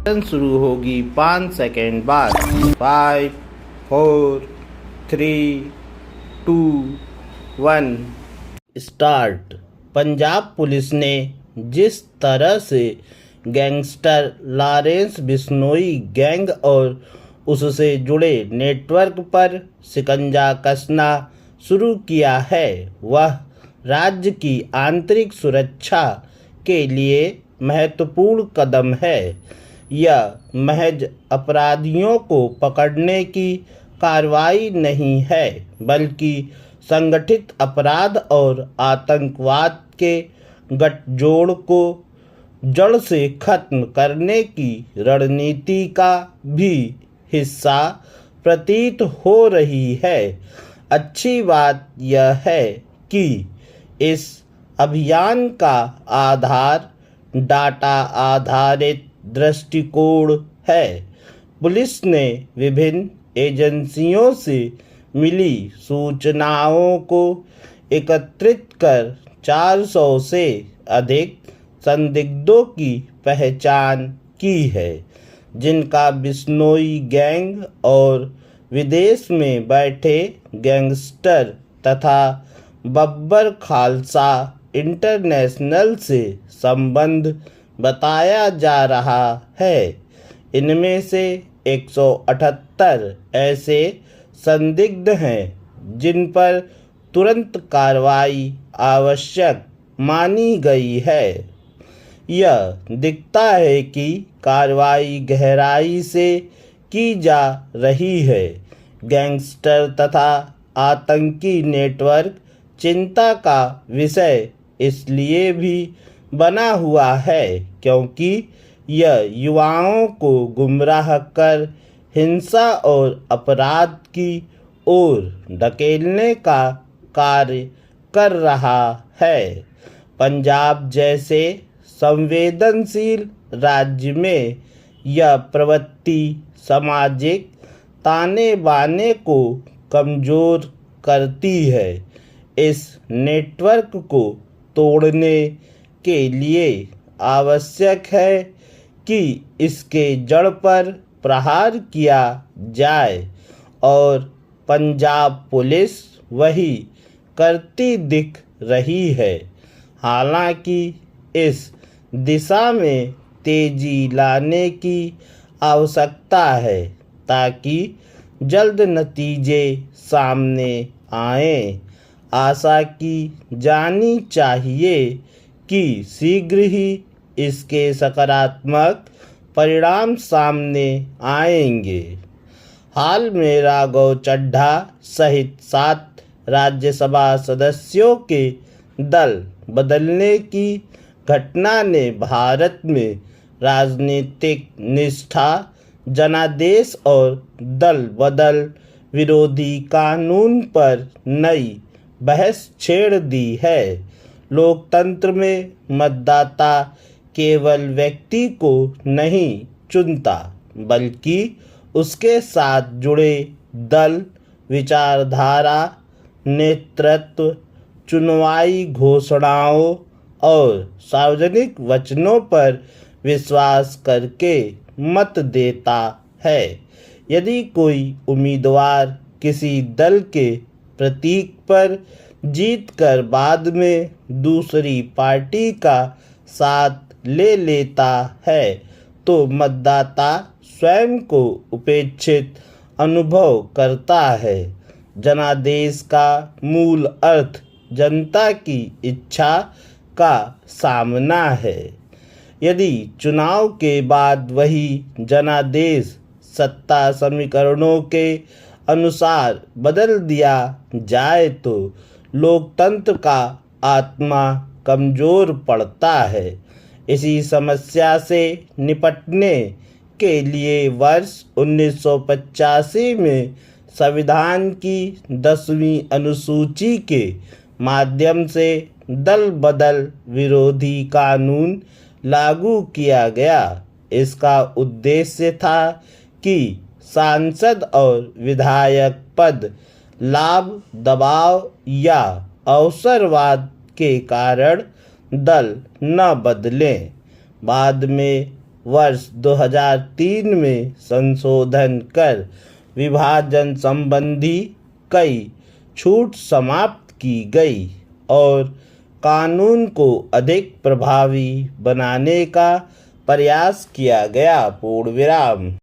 शुरू होगी 5 सेकेंड बाद। 5, 4, 3, 2, 1 स्टार्ट। पंजाब पुलिस ने जिस तरह से गैंगस्टर लॉरेंस बिश्नोई गैंग और उससे जुड़े नेटवर्क पर शिकंजा कसना शुरू किया है, वह राज्य की आंतरिक सुरक्षा के लिए महत्वपूर्ण कदम है। यह महज अपराधियों को पकड़ने की कार्रवाई नहीं है, बल्कि संगठित अपराध और आतंकवाद के गठजोड़ को जड़ से खत्म करने की रणनीति का भी हिस्सा प्रतीत हो रही है। अच्छी बात यह है कि इस अभियान का आधार डाटा आधारित दृष्टिकोण है। पुलिस ने विभिन्न एजेंसियों से मिली सूचनाओं को एकत्रित कर 400 से अधिक संदिग्धों की पहचान की है, जिनका बिश्नोई गैंग और विदेश में बैठे गैंगस्टर तथा बब्बर खालसा इंटरनेशनल से संबंध बताया जा रहा है। इनमें से 178 ऐसे संदिग्ध हैं जिन पर तुरंत कार्रवाई आवश्यक मानी गई है। यह दिखता है कि कार्रवाई गहराई से की जा रही है। गैंगस्टर तथा आतंकी नेटवर्क चिंता का विषय इसलिए भी बना हुआ है क्योंकि यह युवाओं को गुमराह कर हिंसा और अपराध की ओर धकेलने का कार्य कर रहा है। पंजाब जैसे संवेदनशील राज्य में यह प्रवृत्ति सामाजिक ताने बाने को कमजोर करती है। इस नेटवर्क को तोड़ने के लिए आवश्यक है कि इसके जड़ पर प्रहार किया जाए और पंजाब पुलिस वही करती दिख रही है। हालांकि इस दिशा में तेजी लाने की आवश्यकता है ताकि जल्द नतीजे सामने आएं। आशा की जानी चाहिए कि शीघ्र ही इसके सकारात्मक परिणाम सामने आएंगे। हाल में राघव चड्ढा सहित 7 राज्यसभा सदस्यों के दल बदलने की घटना ने भारत में राजनीतिक निष्ठा, जनादेश और दल बदल विरोधी कानून पर नई बहस छेड़ दी है। लोकतंत्र में मतदाता केवल व्यक्ति को नहीं चुनता, बल्कि उसके साथ जुड़े दल, विचारधारा, नेतृत्व, चुनावी घोषणाओं और सार्वजनिक वचनों पर विश्वास करके मत देता है। यदि कोई उम्मीदवार किसी दल के प्रतीक पर जीतकर बाद में दूसरी पार्टी का साथ ले लेता है तो मतदाता स्वयं को उपेक्षित अनुभव करता है। जनादेश का मूल अर्थ जनता की इच्छा का सामना है। यदि चुनाव के बाद वही जनादेश सत्ता समीकरणों के अनुसार बदल दिया जाए तो लोकतंत्र का आत्मा कमजोर पड़ता है। इसी समस्या से निपटने के लिए वर्ष 1985 में संविधान की 10वीं अनुसूची के माध्यम से दल बदल विरोधी कानून लागू किया गया। इसका उद्देश्य था कि सांसद और विधायक पद लाभ, दबाव या अवसरवाद के कारण दल न बदलें। बाद में वर्ष 2003 में संशोधन कर विभाजन संबंधी कई छूट समाप्त की गई और कानून को अधिक प्रभावी बनाने का प्रयास किया गया। पूर्ण विराम।